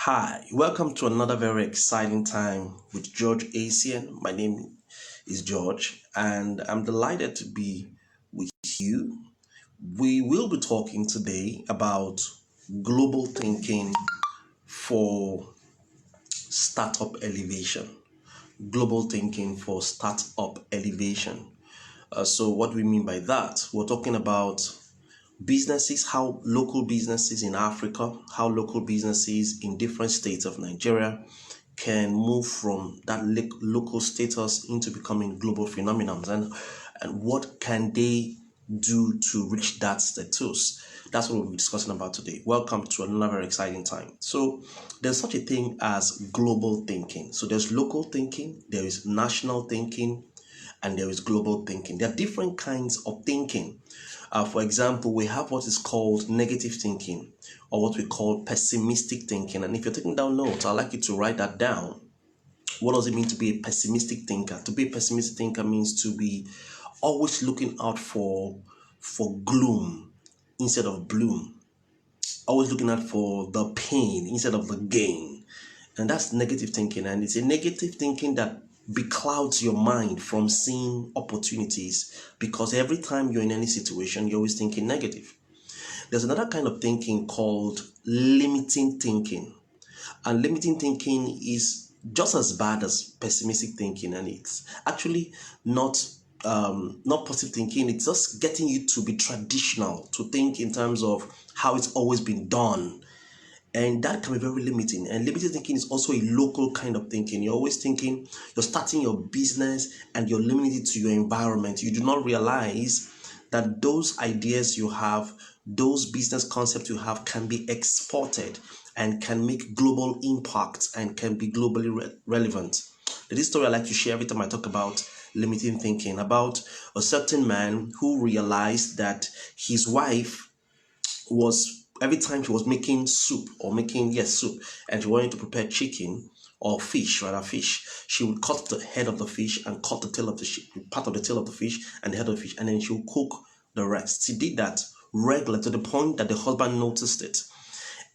Hi, welcome to another very exciting time with George Asian. My name is George, and I'm delighted to be with you. We will be talking today about global thinking for startup elevation. Global thinking for startup elevation. So, what do we mean by that? We're talking about businesses, how local businesses in Africa, how local businesses in different states of Nigeria can move from that local status into becoming global phenomenons, and what can they do to reach that status. That's what we'll be discussing about today. Welcome to another very exciting time. So there's such a thing as global thinking. So there's local thinking, there is national thinking, and there is global thinking. There are different kinds of thinking. For example, we have what is called negative thinking, or what we call pessimistic thinking. And if you're taking down notes, I'd like you to write that down. What does it mean to be a pessimistic thinker? To be a pessimistic thinker means to be always looking out for gloom instead of bloom. Always looking out for the pain instead of the gain. And that's negative thinking. And it's a negative thinking that beclouds your mind from seeing opportunities, because every time you're in any situation, you're always thinking negative. There's another kind of thinking called limiting thinking. And limiting thinking is just as bad as pessimistic thinking, and it's actually not positive thinking. It's just getting you to be traditional, to think in terms of how it's always been done, and that can be very limiting. And limited thinking is also a local kind of thinking. You're always thinking, you're starting your business and you're limiting it to your environment. You do not realize that those ideas you have, those business concepts you have, can be exported and can make global impact and can be globally relevant. This story I like to share every time I talk about limiting thinking, about a certain man who realized that his wife was, every time she was making soup or making soup, and she wanted to prepare chicken or fish, she would cut the head of the fish and cut the tail of the part of the tail of the fish and the head of the fish, and then she would cook the rest. She did that regularly to the point that the husband noticed it.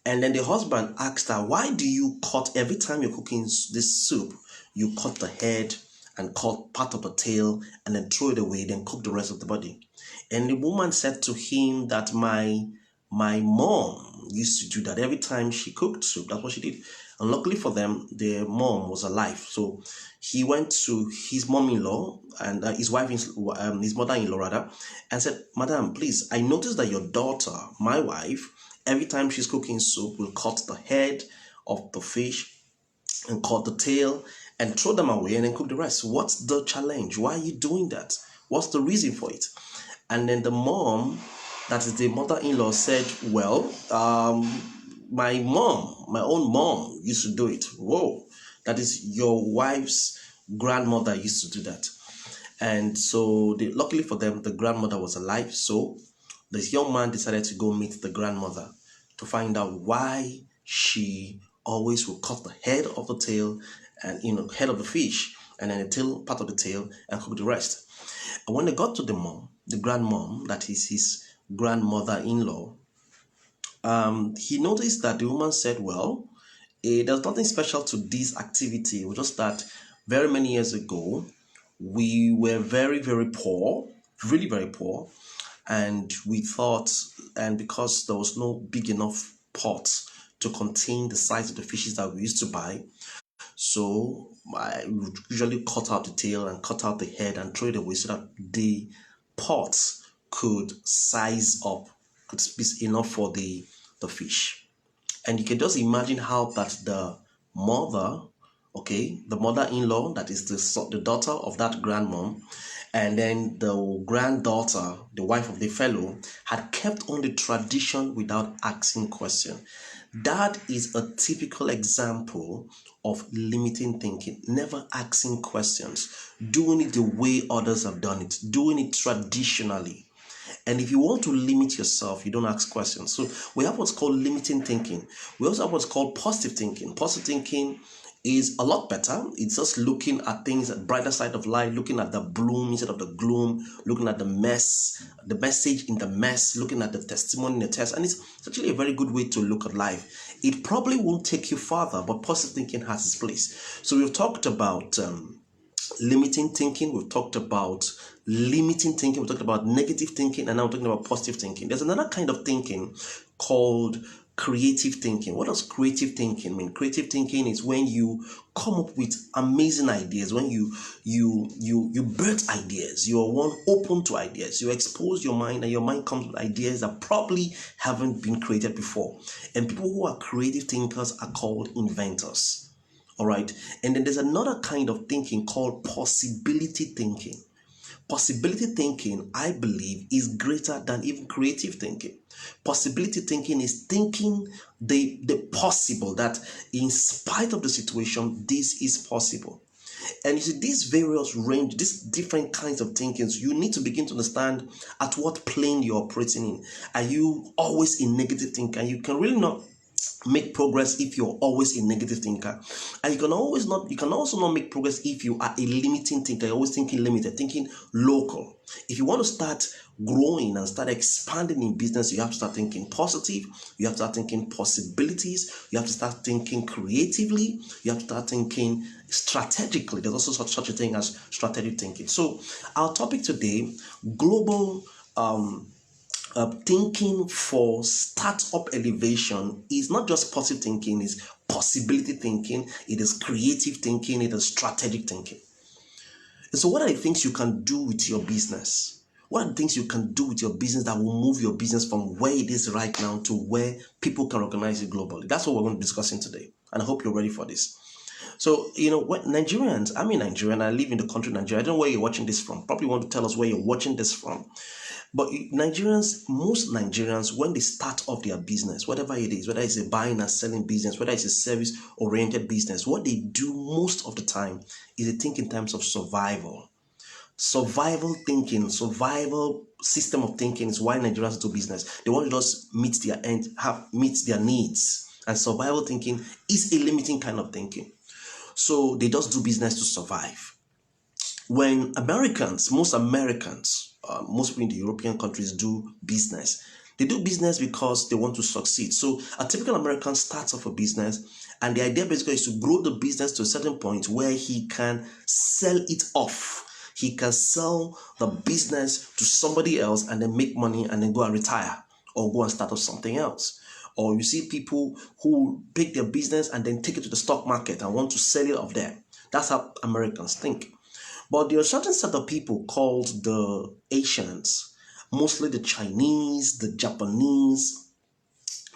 And then the husband asked her, why do you cut, every time you're cooking this soup, you cut the head and cut part of the tail and then throw it away, then cook the rest of the body? And the woman said to him that my mom used to do that every time she cooked soup. That's what she did. And luckily for them, their mom was alive. So he went to his mom-in-law and his mother-in-law rather, and said, Madam, please, I noticed that your daughter, my wife, every time she's cooking soup, will cut the head of the fish and cut the tail and throw them away and then cook the rest. What's the challenge? Why are you doing that? What's the reason for it? And then the mom, that is the mother-in-law, said, well, my own mom used to do it. Whoa, that is your wife's grandmother used to do that. And so luckily for them, the grandmother was alive. So this young man decided to go meet the grandmother to find out why she always would cut the head of the tail and head of the fish, and then the tail, part of the tail, and cook the rest. And when they got to the grandmom, that is his grandmother-in-law, he noticed that the woman said, well, there's nothing special to this activity. It was just that very many years ago, we were very, very poor, really very poor. And we thought, and because there was no big enough pot to contain the size of the fishes that we used to buy, so I would usually cut out the tail and cut out the head and throw it away so that the pots could size up, could be enough for the fish. And you can just imagine how that the mother, the mother-in-law, that is the daughter of that grandmom, and then the granddaughter, the wife of the fellow, had kept on the tradition without asking questions. That is a typical example of limiting thinking, never asking questions, doing it the way others have done it, doing it traditionally. And if you want to limit yourself, you don't ask questions. So we have what's called limiting thinking. We also have what's called positive thinking. Positive thinking is a lot better. It's just looking at things at brighter side of life, looking at the bloom instead of the gloom, looking at the mess, the message in the mess, looking at the testimony in the test. And it's actually a very good way to look at life. It probably won't take you further, but positive thinking has its place. So we've talked about limiting thinking, we've talked about limiting thinking, we've talked about negative thinking, and now we're talking about positive thinking. There's another kind of thinking called creative thinking. What does creative thinking mean? Creative thinking is when you come up with amazing ideas, when you birth ideas, you're one open to ideas, you expose your mind and your mind comes with ideas that probably haven't been created before. And people who are creative thinkers are called inventors. All right. And then there's another kind of thinking called possibility thinking. Possibility thinking, I believe, is greater than even creative thinking. Possibility thinking is thinking the possible, that in spite of the situation, this is possible. And you see, these various range, these different kinds of thinkings, you need to begin to understand at what plane you're operating in. Are you always in negative thinking? You can really not make progress if you're always a negative thinker, and you can also not make progress if you are a limiting thinker. You're always thinking limited, thinking local. If you want to start growing and start expanding in business, you have to start thinking positive, you have to start thinking possibilities, you have to start thinking creatively, you have to start thinking strategically. There's also such a thing as strategic thinking. So our topic today, global thinking for startup elevation, is not just positive thinking, it's possibility thinking, it is creative thinking, it is strategic thinking. And so what are the things you can do with your business? What are the things you can do with your business that will move your business from where it is right now to where people can recognize it globally? That's what we're going to be discussing today. And I hope you're ready for this. So, when Nigerians, I'm in Nigeria and I live in the country Nigeria. I don't know where you're watching this from. Probably want to tell us where you're watching this from. But most Nigerians, when they start off their business, whatever it is, whether it's a buying and selling business, whether it's a service-oriented business, what they do most of the time is they think in terms of survival. Survival thinking, survival system of thinking is why Nigerians do business. They want to just meet their needs. And survival thinking is a limiting kind of thinking. So they just do business to survive. When most Americans, most people in the European countries do business, they do business because they want to succeed. So a typical American starts off a business, and the idea basically is to grow the business to a certain point where he can sell it off. He can sell the business to somebody else and then make money and then go and retire or go and start off something else. Or you see people who pick their business and then take it to the stock market and want to sell it off there. That's how Americans think. But there are certain set of people called the Asians, mostly the Chinese, the Japanese.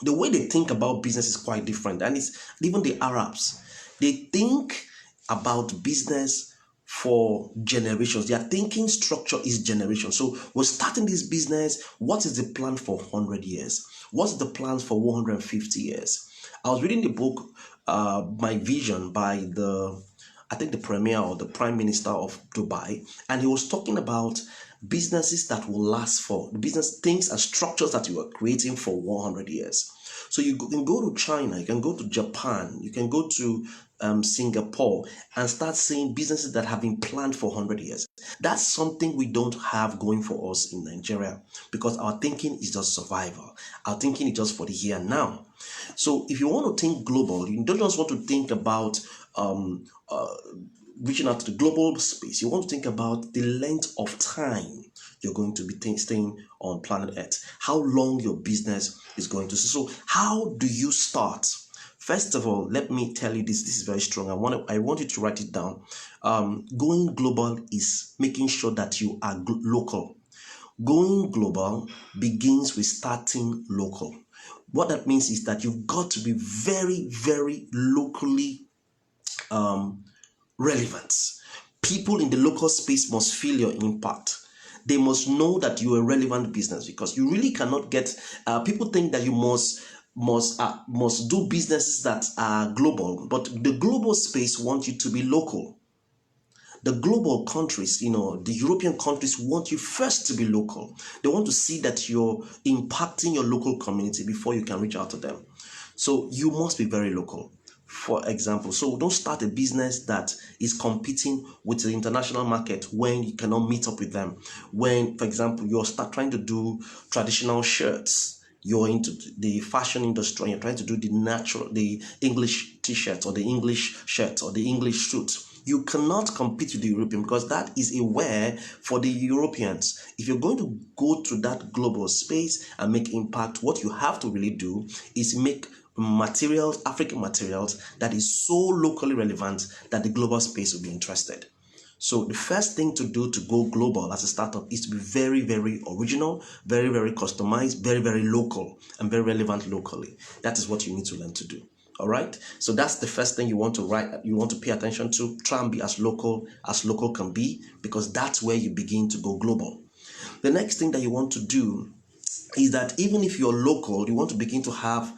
The way they think about business is quite different. And it's even the Arabs. They think about business for generations. Their thinking structure is generation. So we're starting this business. What is the plan for 100 years? What's the plans for 150 years? I was reading the book, My Vision, by the premier or the prime minister of Dubai, and he was talking about businesses that will last for business things and structures that you are creating for 100 years. So you can go to China, you can go to Japan, you can go to Singapore and start seeing businesses that have been planned for 100 years. That's something we don't have going for us in Nigeria, because our thinking is just survival. Our thinking is just for the here and now. So if you want to think global, you don't just want to think about reaching out to the global space. You want to think about the length of time you're going to be staying on planet Earth, how long your business is going to. So how do you start? First of all, let me tell you this. This is very strong. I want you to write it down. Going global is making sure that you are local. Going global begins with starting local. What that means is that you've got to be very, very locally relevant. People in the local space must feel your impact. They must know that you're a relevant business, because you really cannot get. People think that you must do businesses that are global, but the global space wants you to be local. The global countries, the European countries want you first to be local. They want to see that you're impacting your local community before you can reach out to them. So you must be very local. for example. So don't start a business that is competing with the international market when you cannot meet up with them. When, for example, you're start trying to do traditional shirts, you're into the fashion industry and you're trying to do the English t-shirt or the English shirt or the English suit. You cannot compete with the European because that is a wear for the Europeans. If you're going to go to that global space and make impact, what you have to really do is make materials, African materials, that is so locally relevant that the global space will be interested. So the first thing to do to go global as a startup is to be very, very original, very, very customized, very, very local, and very relevant locally. That is what you need to learn to do. All right. So that's the first thing you want to pay attention to. Try and be as local can be, because that's where you begin to go global. The next thing that you want to do is that even if you're local, you want to benchmark,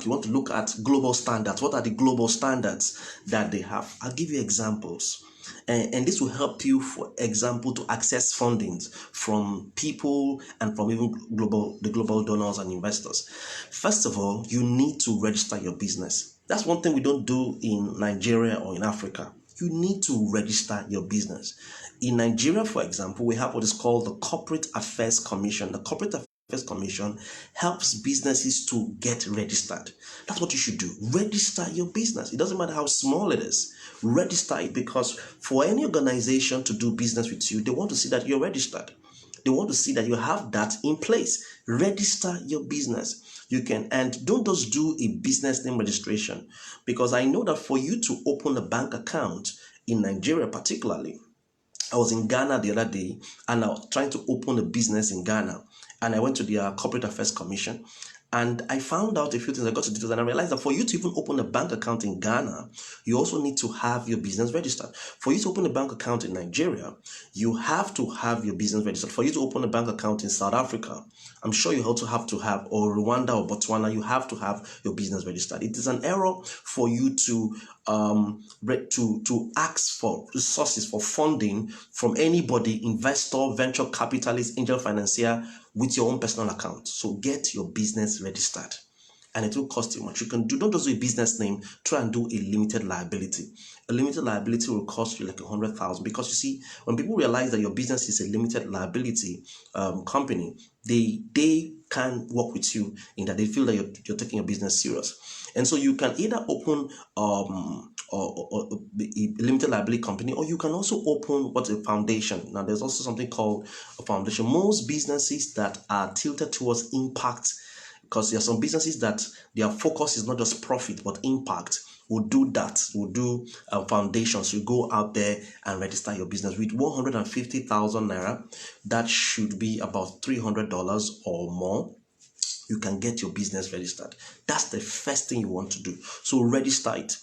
you want to look at global standards. What are the global standards that they have? I'll give you examples. And this will help you, for example, to access fundings from people and from even the global donors and investors. First of all, you need to register your business. That's one thing we don't do in Nigeria or in Africa. You need to register your business. In Nigeria, for example, we have what is called the Corporate Affairs Commission. The Corporate Affairs Commission helps businesses to get registered. That's what you should do. Register your business. It doesn't matter how small it is. Register it, because for any organization to do business with you, they want to see that you're registered. They want to see that you have that in place. Register your business. You can, and don't just do a business name registration, because I know that for you to open a bank account in Nigeria particularly, I was in Ghana the other day and I was trying to open a business in Ghana, and I went to the Corporate Affairs Commission and I found out a few things. I got to details and I realized that for you to even open a bank account in Ghana, you also need to have your business registered. For you to open a bank account in Nigeria, you have to have your business registered. For you to open a bank account in South Africa, I'm sure you also have to have, or Rwanda or Botswana, you have to have your business registered. It is an error for you to ask for resources for funding from anybody, investor, venture capitalist, angel financier, with your own personal account. So get your business registered, and it will cost you much. Don't just do a business name. Try and do a limited liability. A limited liability will cost you like 100,000, because you see, when people realize that your business is a limited liability company, they can work with you in that they feel that you're taking your business serious. And so you can either open or a limited liability company, or you can also open what's a foundation. Now, there's also something called a foundation. Most businesses that are tilted towards impact, because there are some businesses that their focus is not just profit but impact, will do that, will do foundations. You go out there and register your business with 150,000 naira. That should be about $300 or more. You can get your business registered. That's the first thing you want to do. So register it.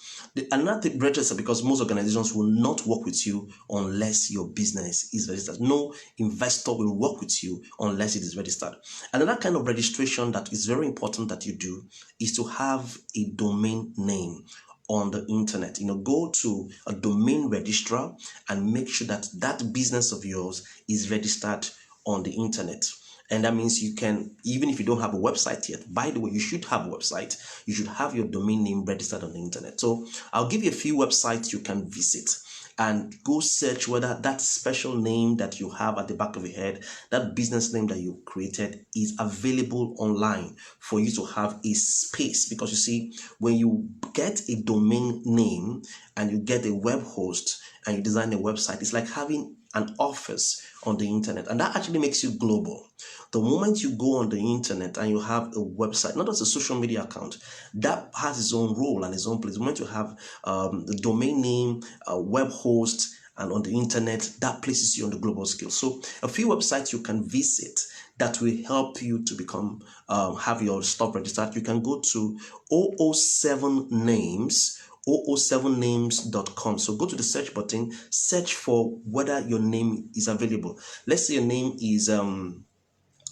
Another thing, register, because most organizations will not work with you unless your business is registered. No investor will work with you unless it is registered. Another kind of registration that is very important that you do is to have a domain name on the internet. Go to a domain registrar and make sure that that business of yours is registered on the internet. And that means you can, even if you don't have a website yet, by the way, you should have a website. You should have your domain name registered on the internet. So I'll give you a few websites you can visit and go search whether that special name that you have at the back of your head, that business name that you created, is available online for you to have a space. Because you see, when you get a domain name and you get a web host and you design a website, it's like having an office on the internet, and that actually makes you global. The moment you go on the internet and you have a website, not just a social media account, that has its own role and its own place. The moment you have the domain name, a web host, and on the internet, that places you on the global scale. So a few websites you can visit that will help you to become have your stuff registered. You can go to 007 names. 007names.com. So go to the search button, search for whether your name is available. Let's say your name is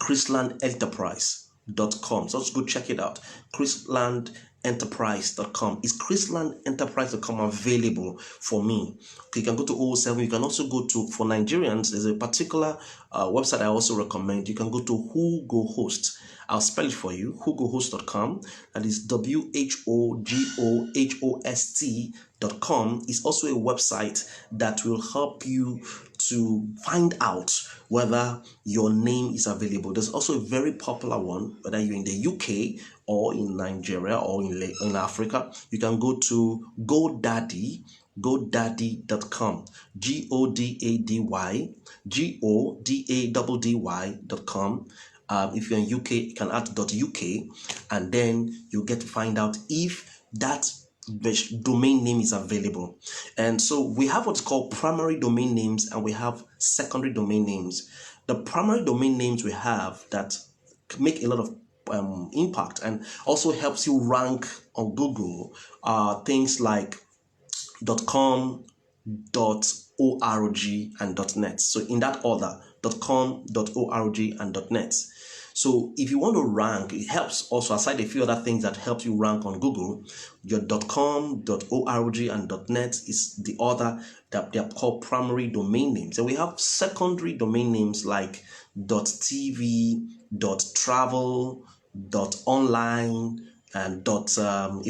Chrisland Enterprise.com. So let's go check it out. chrislandenterprise.com. Is chrislandenterprise.com available for me? Okay, you can go to 007. You can also go to, for Nigerians, there's a particular website I also recommend. You can go to whogohost. I'll spell it for you, whogohost.com. That is whogohost.com. Is also a website that will help you to find out whether your name is available. There's also a very popular one, whether you're in the UK or in Nigeria or in Africa. You can go to godaddy.com, godaddy.com. If you're in UK, you can add .uk, and then you get to find out if that domain name is available. And so we have what's called primary domain names, and we have secondary domain names. The primary domain names we have that make a lot of impact and also helps you rank on Google are things like .com, .org, and .net. So in that order, .com, .org, and .net. So if you want to rank, it helps also, aside a few other things that help you rank on Google, your .com, .org, and .net is the order that they are called primary domain names. And we have secondary domain names like .tv, .travel, .online, and a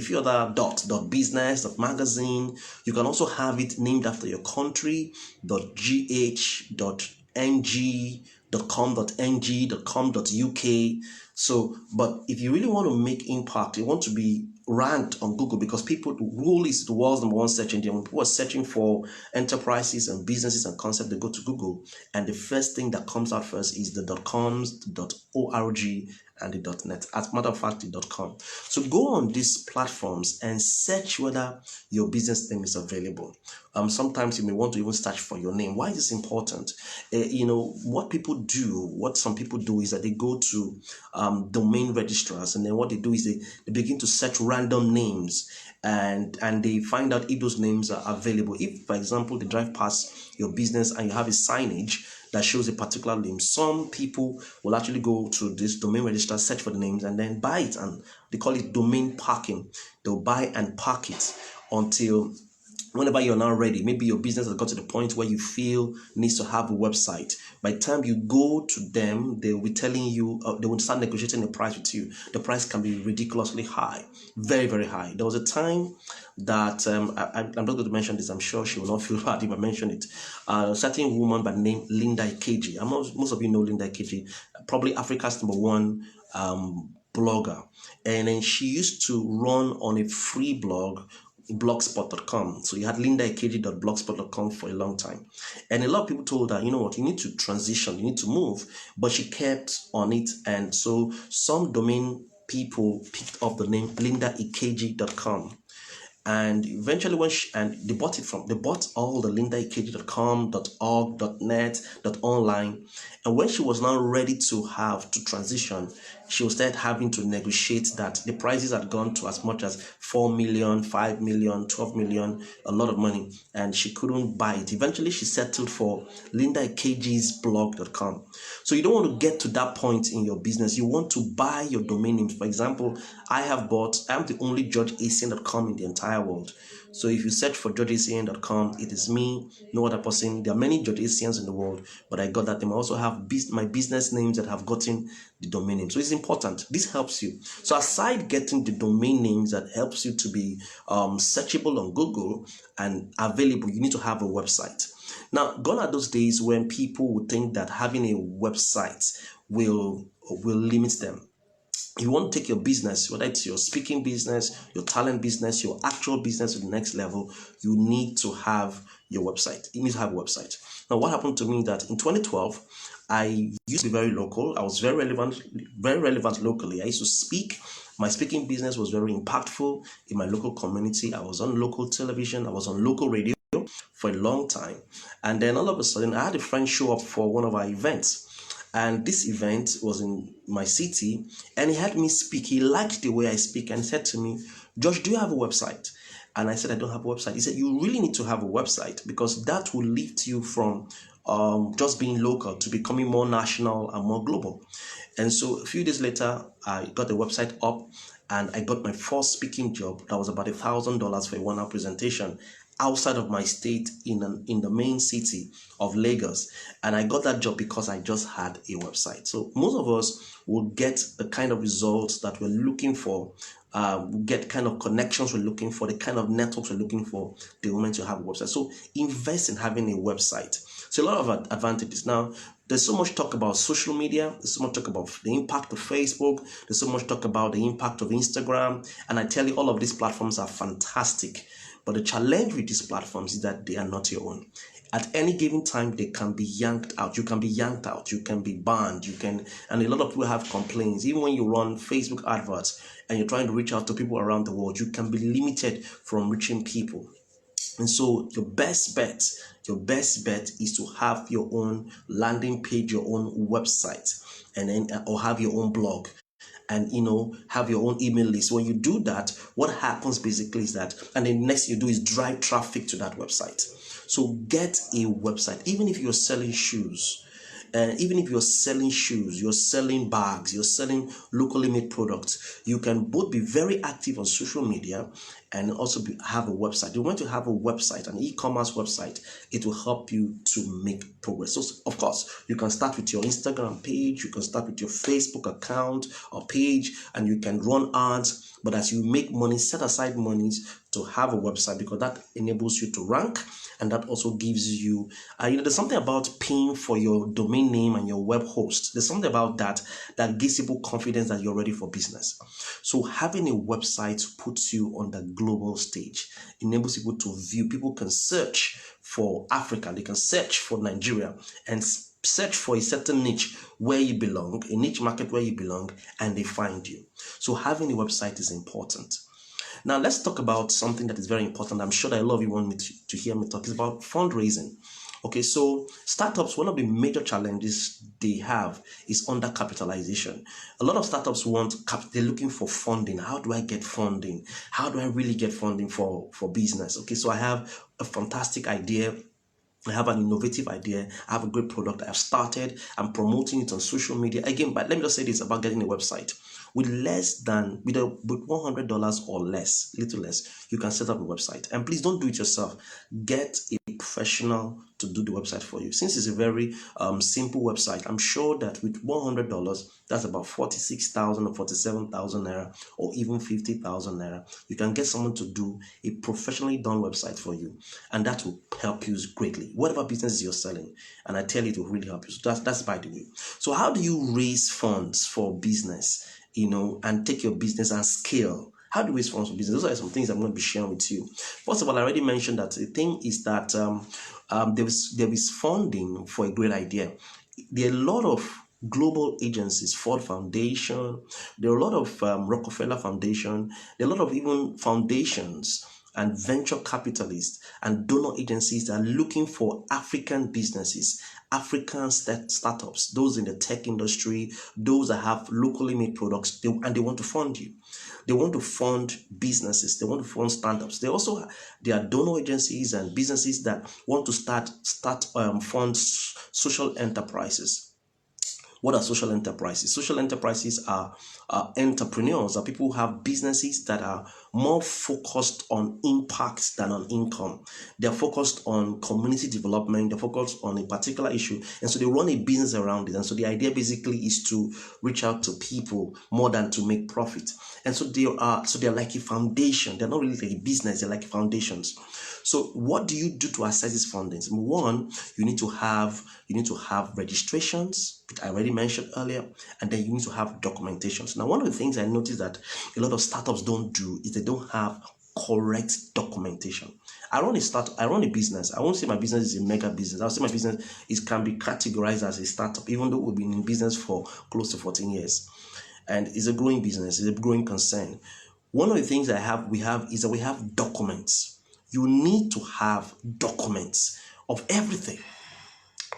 few other .business, .magazine. You can also have it named after your country, .gh, .ng, .com.ng, .com.uk. So, but if you really want to make impact, you want to be ranked on Google, because Google is the world's #1 search engine. When people are searching for enterprises and businesses and concepts, they go to Google, and the first thing that comes out first is the .coms, the .org, and the .net. As a matter of fact, the .com. So go on these platforms and search whether your business name is available. Sometimes you may want to even search for your name. Why is this important? What some people do is that they go to domain registrars, and then what they do is they begin to search random names, and they find out if those names are available. If, for example, they drive past your business and you have a signage that shows a particular name, some people will actually go to this domain register, search for the names, and then buy it, and they call it domain parking. They'll buy and park it until whenever you're now ready. Maybe your business has got to the point where you feel needs to have a website. By the time you go to them, they will be telling you, they will start negotiating the price with you. The price can be ridiculously high, very, very high. There was a time that, I'm not going to mention this, I'm sure she will not feel bad if I mention it. A certain woman by the name Linda Ikeji. Most of you know Linda Ikeji, probably Africa's #1 blogger. And then she used to run on a free blogspot.com. So you had lindaikeji.blogspot.com for a long time. And a lot of people told her, you know what, you need to transition, you need to move. But she kept on it. And so some domain people picked up the name lindaikeji.com. And eventually they bought all the lindaikeji.com, .org, .net, .online. And when she was now ready to transition, she was start having to negotiate that the prices had gone to as much as 4 million, 5 million, 12 million, a lot of money, and she couldn't buy it. Eventually, she settled for lindaikeji'sblog.com. So you don't want to get to that point in your business. You want to buy your domain names. For example, I'm the only georgeacn.com in the entire world. So if you search for georgeacn.com, it is me, no other person. There are many George Acns in the world, but I got that name. I also have my business names that have gotten the domain name. So it's important. This helps you. So aside getting the domain names that helps you to be searchable on Google and available, you need to have a website. Now, gone are those days when people would think that having a website will limit them. You want to take your business, whether it's your speaking business, your talent business, your actual business to the next level, you need to have your website. You need to have a website. Now, what happened to me that in 2012, I used to be very local. I was very relevant locally. I used to speak. My speaking business was very impactful in my local community. I was on local television. I was on local radio for a long time. And then all of a sudden, I had a friend show up for one of our events. And this event was in my city, and he had me speak. He liked the way I speak and said to me, "Josh, do you have a website?" And I said, "I don't have a website." He said, "You really need to have a website, because that will lift you from just being local to becoming more national and more global." And so a few days later, I got the website up, and I got my first speaking job that was about $1,000 for a 1 hour presentation outside of my state in the main city of Lagos. And I got that job because I just had a website. So most of us will get the kind of results that we're looking for, get kind of connections we're looking for, the kind of networks we're looking for the moment you have a website. So invest in having a website. So a lot of advantages. Now, there's so much talk about social media. There's so much talk about the impact of Facebook. There's so much talk about the impact of Instagram. And I tell you, all of these platforms are fantastic. But the challenge with these platforms is that they are not your own. At any given time, they can be yanked out. You can be yanked out. You can be banned. And a lot of people have complaints. Even when you run Facebook adverts and you're trying to reach out to people around the world, you can be limited from reaching people. And so your best bet is to have your own landing page, your own website, and then or have your own blog, and have your own email list. When you do that, what happens basically is that, and then next you do is drive traffic to that website. So get a website. Even if you're selling shoes, even if you're selling shoes, you're selling bags, you're selling locally made products, you can both be very active on social media and also have a website. You want to have a website, an e-commerce website. It will help you to make progress. So of course, you can start with your Instagram page, you can start with your Facebook account or page, and you can run ads. But as you make money, set aside monies to have a website, because that enables you to rank, and that also gives you, there's something about paying for your domain name and your web host. There's something about that gives people confidence that you're ready for business. So having a website puts you on the global stage, enables people to view. People can search for Africa, they can search for Nigeria, and search for a certain niche where you belong, a niche market where you belong, and they find you. So having a website is important. Now let's talk about something that is very important. I'm sure that a lot of you want me to hear me talk. It's about fundraising. Okay, so startups, one of the major challenges they have is undercapitalization. A lot of startups they're looking for funding. How do I get funding? How do I really get funding for business? Okay, so I have a fantastic idea. I have an innovative idea. I have a great product. I've started. I'm promoting it on social media. Again, but let me just say this about getting a website. With $100 or less, little less, you can set up a website. And please don't do it yourself. Get a professional to do the website for you. Since it's a very simple website, I'm sure that with $100, that's about 46,000 or 47,000 naira, or even 50,000 naira, you can get someone to do a professionally done website for you, and that will help you greatly. Whatever business you're selling, and I tell you, it will really help you. So that's by the way. So how do you raise funds for business? And take your business and scale. How do we raise funds for business? Those are some things I'm going to be sharing with you. First of all, I already mentioned that the thing is that there is funding for a great idea. There are a lot of global agencies, Ford Foundation, there are a lot of Rockefeller Foundation, there are a lot of even foundations and venture capitalists and donor agencies that are looking for African businesses, African startups, those in the tech industry, those that have locally made products, and they want to fund you. They want to fund businesses. They want to fund startups. There are donor agencies and businesses that want to fund social enterprises. What are social enterprises? Social enterprises are entrepreneurs, are people who have businesses that are more focused on impact than on income. They're focused on community development. They're focused on a particular issue. And so they run a business around it. And so the idea basically is to reach out to people more than to make profit. And so they're like a foundation. They're not really like a business. They're like foundations. So what do you do to access these fundings? One, you need to have registrations, which I already mentioned earlier, and then you need to have documentations. Now, one of the things I noticed that a lot of startups don't do is they don't have correct documentation. I run a business. I won't say my business is a mega business. I'll say my business can be categorized as a startup, even though we've been in business for close to 14 years. And it's a growing business, it's a growing concern. One of the things we have documents. You need to have documents of everything.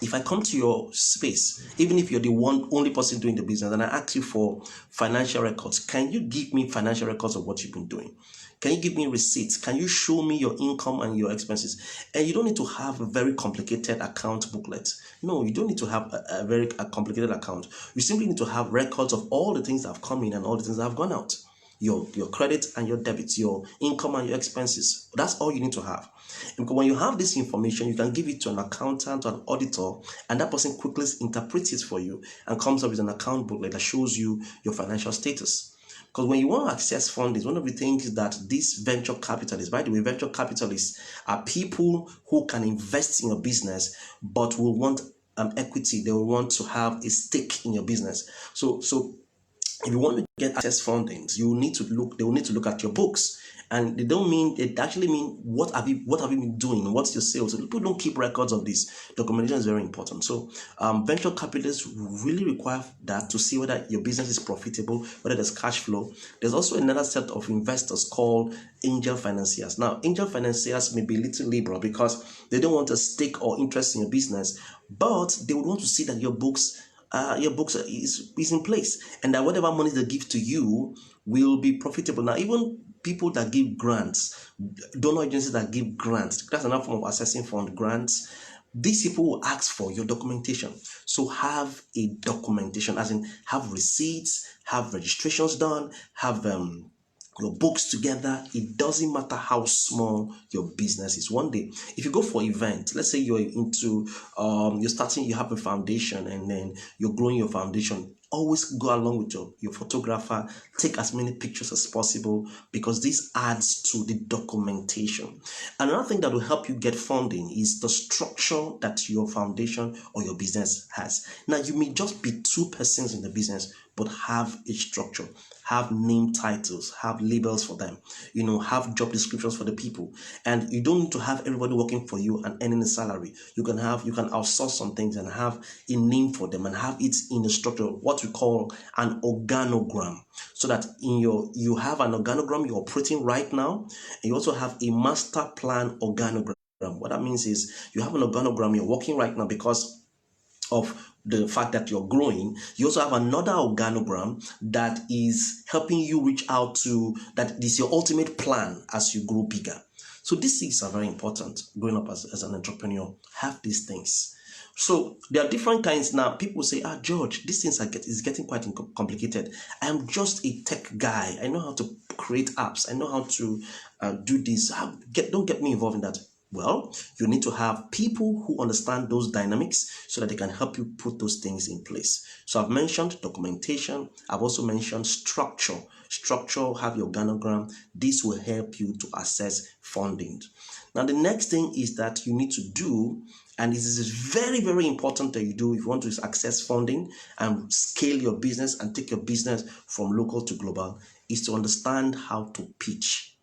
If I come to your space, even if you're the only person doing the business, and I ask you for financial records, can you give me financial records of what you've been doing? Can you give me receipts? Can you show me your income and your expenses? And you don't need to have a very complicated account booklet. No, you don't need to have a very complicated account. You simply need to have records of all the things that have come in and all the things that have gone out. your credit and your debits, your income and your expenses. That's all you need to have. Because when you have this information, you can give it to an accountant or an auditor, and that person quickly interprets it for you and comes up with an account booklet that shows you your financial status. Because when you want to access funding, one of the things that these venture capitalists, by the way, venture capitalists are people who can invest in your business but will want equity. They will want to have a stake in your business. So if you want to get access fundings, you need to look. They will need to look at your books, and they don't mean. It actually mean what have you been doing? What's your sales? So people don't keep records of this. Documentation is very important. So venture capitalists really require that to see whether your business is profitable, whether there's cash flow. There's also another set of investors called angel financiers. Now, angel financiers may be a little liberal because they don't want a stake or interest in your business, but they would want to see that your books is in place, and that whatever money they give to you will be profitable. Now, even people that give grants, donor agencies that give grants, that's another form of assessing fund grants. These people will ask for your documentation. So have a documentation, as in have receipts, have registrations done, have your books together. It doesn't matter how small your business is. One day, if you go for event, let's say you're into you're starting, you have a foundation, and then you're growing your foundation, always go along with your photographer. Take as many pictures as possible, because this adds to the documentation. Another thing that will help you get funding is the structure that your foundation or your business has. Now, you may just be two persons in the business, but have a structure, have name titles, have labels for them, have job descriptions for the people. And you don't need to have everybody working for you and earning a salary. You can outsource some things and have a name for them and have it in a structure, what we call an organogram. So that you have an organogram you're operating right now, and you also have a master plan organogram. What that means is you have an organogram you're working right now because of the fact that you're growing. You also have another organogram that is helping you reach out to, that is your ultimate plan as you grow bigger. So these things are very important growing up as an entrepreneur. Have these things. So there are different kinds. Now people say, George, these things is getting quite complicated. I am just a tech guy. I know how to create apps. I know how to do this. Don't get me involved in that. Well, you need to have people who understand those dynamics so that they can help you put those things in place. So I've mentioned documentation. I've also mentioned structure. Structure, have your organogram. This will help you to assess funding. Now, the next thing is that you need to do, and this is very, very important that you do if you want to access funding and scale your business and take your business from local to global, is to understand how to pitch.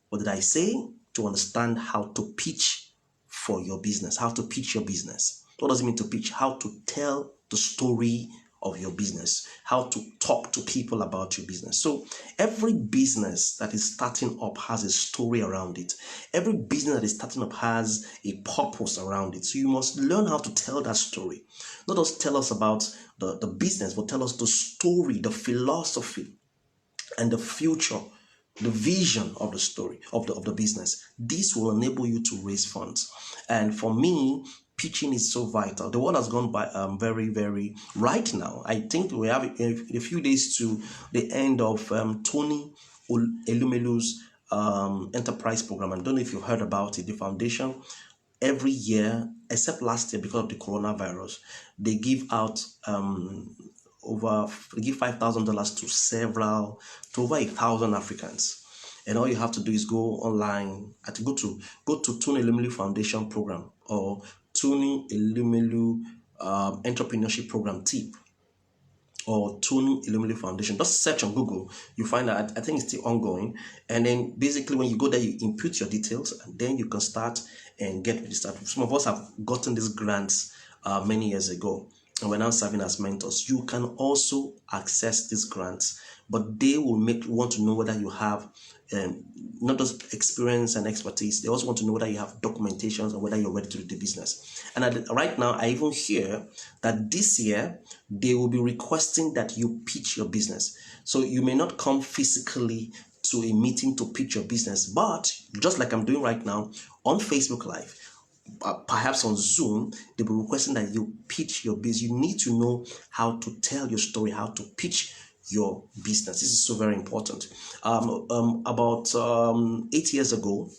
What did I say? To understand how to pitch for your business, how to pitch your business. What does it mean to pitch? How to tell the story of your business, how to talk to people about your business. So every business that is starting up has a story around it. Every business that is starting up has a purpose around it. So you must learn how to tell that story. Not just tell us about the business, but tell us the story, the philosophy, and the future, the vision of the story of the business. This will enable you to raise funds. And for me, pitching is so vital. The world has gone by very, very right now. I think we have a few days to the end of Tony Elumelu's enterprise program. I don't know if you heard about it. The foundation, every year, except last year because of the coronavirus, they give out they give $5,000 to over 1,000 Africans. And all you have to do is go online and go to Tony Elumelu Foundation Program or Tony Elumelu Entrepreneurship Program tip, or Tony Elumelu Foundation. Just search on Google. You find that I think it's still ongoing. And then basically when you go there, you input your details, and then you can start and get registered. Some of us have gotten these grants many years ago, and we're now serving as mentors. You can also access these grants, but they will want to know whether you have not just experience and expertise. They also want to know whether you have documentations and whether you're ready to do the business. And right now, I even hear that this year they will be requesting that you pitch your business. So you may not come physically to a meeting to pitch your business, but just like I'm doing right now on Facebook Live, perhaps on Zoom, they'll be requesting that you pitch your business. You need to know how to tell your story, how to pitch your business. This is so very important. About 8 years ago,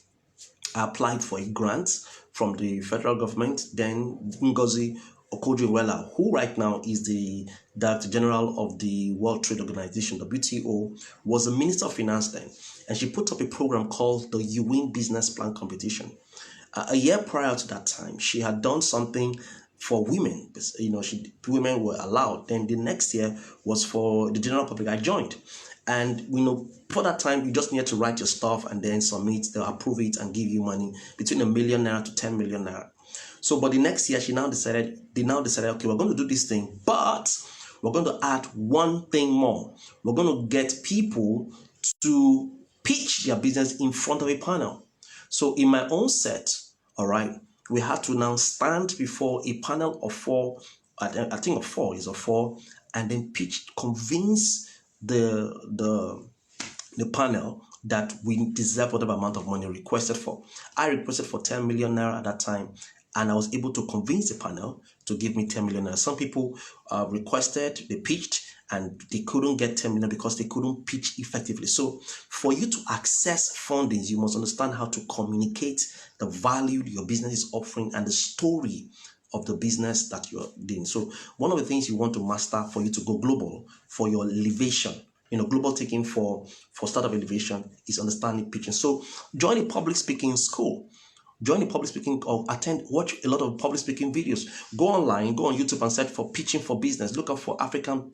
I applied for a grant from the federal government. Then Ngozi Okonjo-Iweala, who right now is the Director General of the World Trade Organization, WTO, was the Minister of Finance then, and she put up a program called the You Win Business Plan Competition. A year prior to that time, she had done something for women. Women were allowed. Then the next year was for the general public. I joined, and for that time you just need to write your stuff and then submit. They'll approve it and give you money between ₦1 million to 10 million naira. So, but the next year they now decided, okay, we're going to do this thing, but we're going to add one thing more. We're going to get people to pitch their business in front of a panel. So in my own set, all right, we had to now stand before a panel of four, I think of four is of four, and then convince the panel that we deserve whatever amount of money requested for. I requested for 10 million naira at that time, and I was able to convince the panel to give me 10 million naira. Some people requested, they pitched, and they couldn't get 10 million because they couldn't pitch effectively. So for you to access funding, you must understand how to communicate the value your business is offering and the story of the business that you're doing. So one of the things you want to master for you to go global, for your elevation, global taking for startup elevation, is understanding pitching. So join a public speaking school. Join a public speaking or watch a lot of public speaking videos. Go online, go on YouTube and search for pitching for business. Look out for African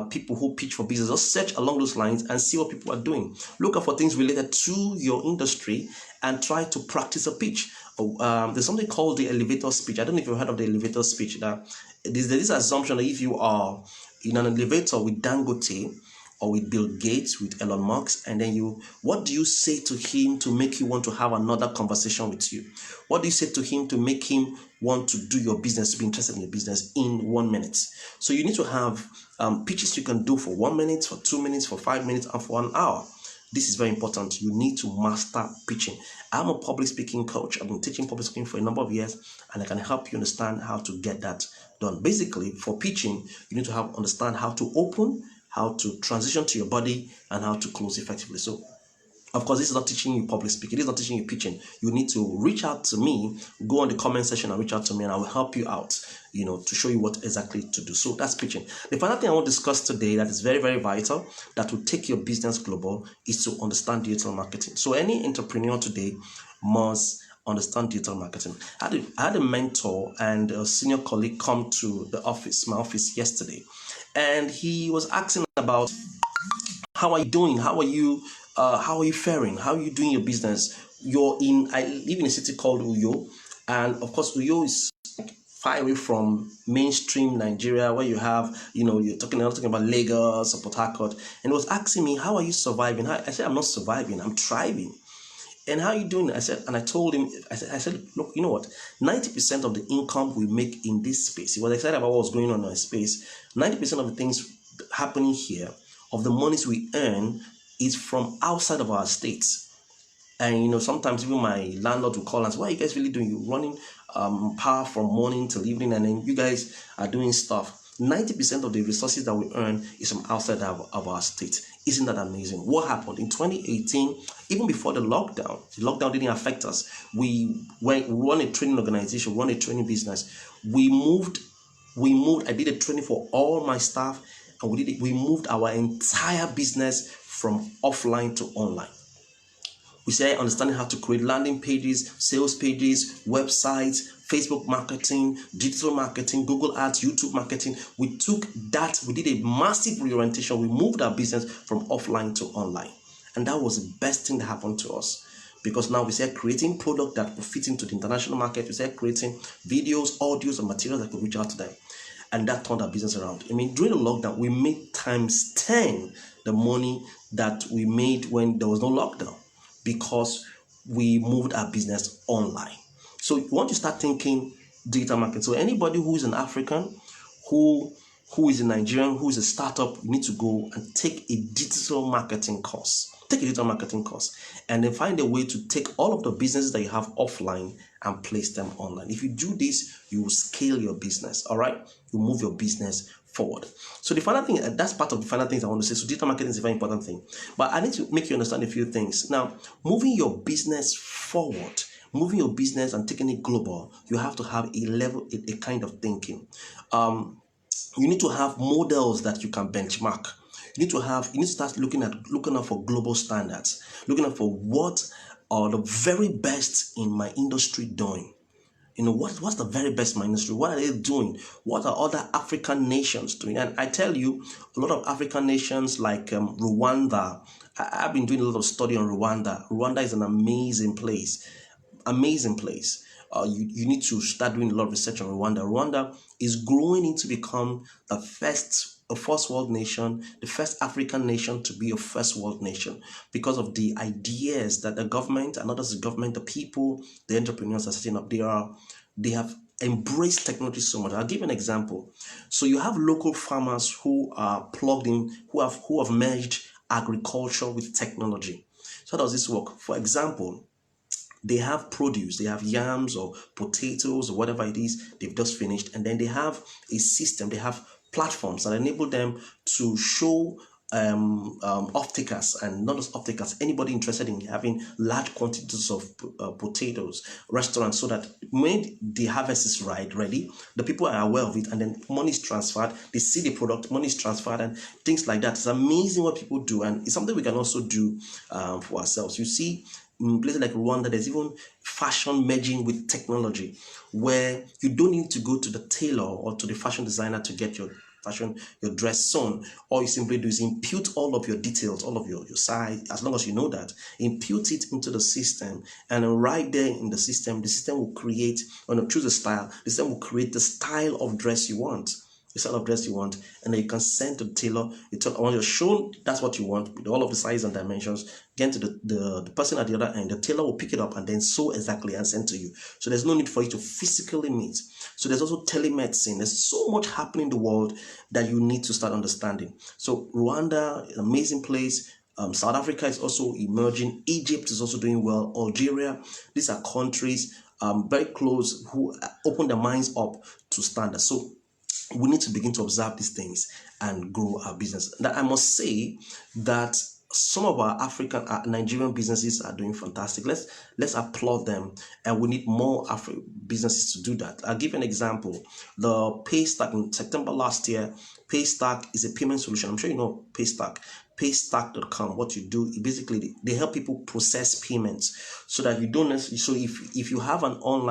people who pitch for business. Just search along those lines and see what people are doing. Look out for things related to your industry and try to practice a pitch. There's something called the elevator speech. I don't know if you've heard of the elevator speech. That there's this assumption that if you are in an elevator with Dangote, or with Bill Gates, with Elon Musk, and then what do you say to him to make you want to have another conversation with you? What do you say to him to make him want to do your business, to be interested in your business in 1 minute? So you need to have pitches you can do for 1 minute, for 2 minutes, for 5 minutes, and for an hour. This is very important. You need to master pitching. I'm a public speaking coach. I've been teaching public speaking for a number of years, and I can help you understand how to get that done. Basically, for pitching, you need to understand how to open, how to transition to your body, and how to close effectively. So, of course, this is not teaching you public speaking. This is not teaching you pitching. You need to reach out to me, go on the comment section and reach out to me, and I will help you out, to show you what exactly to do. So that's pitching. The final thing I want to discuss today that is very, very vital, that will take your business global, is to understand digital marketing. So any entrepreneur today must understand digital marketing. I had a mentor and a senior colleague come to my office yesterday, and he was asking about, how are you doing? How are you faring? How are you doing your business? I live in a city called Uyo, and of course Uyo is far away from mainstream Nigeria, where you have, you're talking about Lagos or Port Harcourt, and he was asking me, how are you surviving? I said, I'm not surviving, I'm thriving. And how are you doing? I told him, I said, look, you know what? 90% of the income we make in this space, he was excited about what was going on in our space. 90% of the things happening here, of the monies we earn, is from outside of our states. And sometimes even my landlord will call and say, what are you guys really doing? You're running power from morning till evening, and then you guys are doing stuff. 90% of the resources that we earn is from outside of our state. Isn't that amazing? What happened in 2018, even before the lockdown didn't affect us. We run a training organization, run a training business. We moved. I did a training for all my staff, and we moved our entire business from offline to online. We say understanding how to create landing pages, sales pages, websites, Facebook marketing, digital marketing, Google Ads, YouTube marketing. We took that, we did a massive reorientation. We moved our business from offline to online. And that was the best thing that happened to us. Because now we start creating product that will fit into the international market. We start creating videos, audios, and materials that could reach out to them. And that turned our business around. During the lockdown, we made times 10 the money that we made when there was no lockdown, because we moved our business online. So you want to start thinking digital marketing. So anybody who is an African, who is a Nigerian, who is a startup, you need to go and take a digital marketing course. Take a digital marketing course, and then find a way to take all of the businesses that you have offline and place them online. If you do this, you will scale your business. All right, you move your business forward. So the final thing, that's part of the final things I want to say. So digital marketing is a very important thing. But I need to make you understand a few things. Now, moving your business forward, moving your business and taking it global, you have to have a level, a kind of thinking. You need to have models that you can benchmark. You need to start looking out for global standards, looking out for what are the very best in my industry doing. What's the very best in my industry? What are they doing? What are other African nations doing? And I tell you, a lot of African nations like Rwanda. I've been doing a lot of study on Rwanda. Rwanda is an amazing place. Amazing place. You need to start doing a lot of research on Rwanda. Rwanda is growing into become a first world nation, the first African nation to be a first world nation, because of the ideas that the government, and not just the government, the people, the entrepreneurs are setting up. They have embraced technology so much. I'll give you an example. So you have local farmers who are plugged in, who have merged agriculture with technology. So how does this work? For example, they have produce, they have yams or potatoes or whatever it is they've just finished, and then they have a system, they have platforms that enable them to show off-takers, and not just off-takers, anybody interested in having large quantities of potatoes, restaurants, so that when the harvest is ready, the people are aware of it, and then money is transferred, they see the product, money is transferred, and things like that. It's amazing what people do, and it's something we can also do for ourselves. You see, in places like Rwanda, there's even fashion merging with technology, where you don't need to go to the tailor or to the fashion designer to get your dress sewn. All you simply do is impute all of your details, all of your size, as long as you know that, impute it into the system, and right there in the system will create, choose a style, the system will create the style of dress you want. The style of dress you want, and then you can send to the tailor. You tell, when you're shown that's what you want with all of the size and dimensions, get to the person at the other end. The tailor will pick it up and then sew exactly and send to you. So there's no need for you to physically meet. So there's also telemedicine. There's so much happening in the world that you need to start understanding. So Rwanda, an amazing place. South Africa is also emerging. Egypt is also doing well. Algeria. These are countries very close who open their minds up to standards. So we need to begin to observe these things and grow our business. That I must say that some of our African, Nigerian businesses are doing fantastic. Let's applaud them, and we need more businesses to do that. I'll give an example. The Paystack in September last year. Paystack is a payment solution. I'm sure you know Paystack. Paystack.com. What you do, basically they help people process payments, so that you don't necessarily. So if you have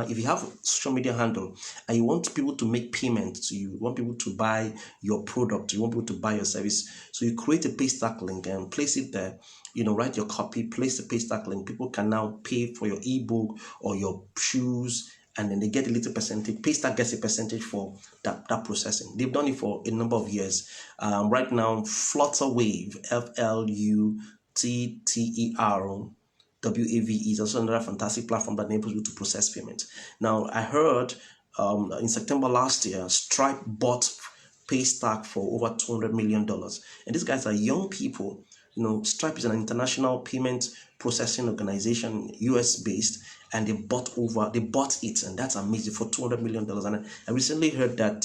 if you have a social media handle and you want people to make payments to you, want people to buy your product, you want people to buy your service, so you create a Paystack link and place it there. Write your copy, place the Paystack link. People can now pay for your ebook or your shoes, and then they get a little percentage. Paystack gets a percentage for that processing. They've done it for a number of years. Right now, Flutterwave, FLUTTER is also another fantastic platform that enables you to process payments. Now, I heard in September last year, Stripe bought Paystack for over $200 million. And these guys are young people. Stripe is an international payment processing organization, US based, and they bought it, and that's amazing, for $200 million. And I recently heard that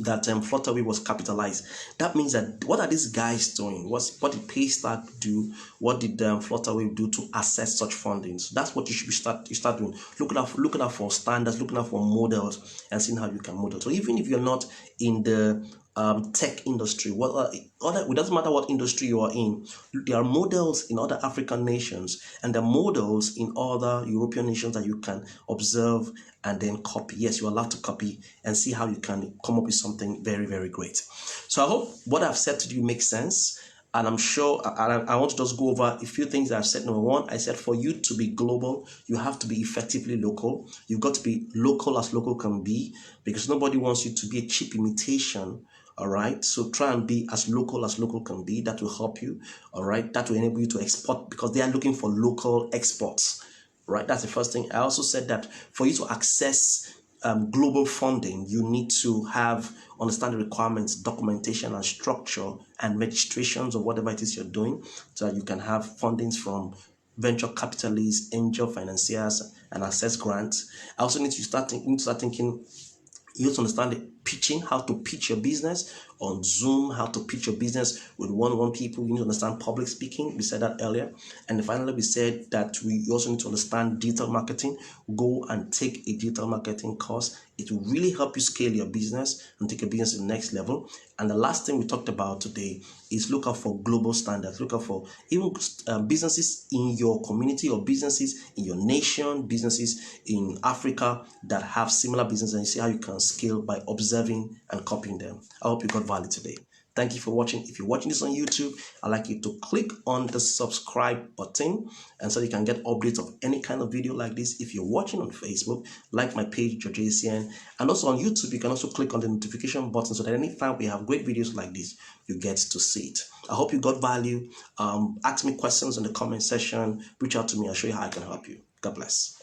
Flutterwave was capitalized. That means that what are these guys doing? What did Paystack do? What did Flutterwave do to access such funding? So that's what you should start doing. Looking out for standards, looking out for models, and seeing how you can model. So even if you're not in the tech industry, it doesn't matter what industry you are in, there are models in other African nations, and there are models in other European nations that you can observe and then copy. Yes, you're allowed to copy and see how you can come up with something very, very great. So I hope what I've said to you makes sense. And I'm sure I want to just go over a few things that I've said. Number one, I said for you to be global, you have to be effectively local. You've got to be local as local can be, because nobody wants you to be a cheap imitation. All right. So try and be as local can be. That will help you. All right. That will enable you to export, because they are looking for local exports. Right. That's the first thing. I also said that for you to access global funding, you need to understand the requirements, documentation and structure and registrations of whatever it is you're doing, so that you can have fundings from venture capitalists, angel financiers, and access grants. I also need to start thinking. You have to understand the pitching, how to pitch your business on Zoom, how to pitch your business with one-on-one people. You need to understand public speaking. We said that earlier. And finally, we said that we also need to understand digital marketing. Go and take a digital marketing course. It will really help you scale your business and take your business to the next level. And the last thing we talked about today is look out for global standards. Look out for even businesses in your community or businesses in your nation, businesses in Africa that have similar businesses, and see how you can scale by observing and copying them. I hope you got value today. Thank you for watching. If you're watching this on YouTube, I'd like you to click on the subscribe button, and so you can get updates of any kind of video like this. If you're watching on Facebook, like my page, George ACN. And also on YouTube, you can also click on the notification button so that anytime we have great videos like this, you get to see it. I hope you got value. Ask me questions in the comment section. Reach out to me. I'll show you how I can help you. God bless.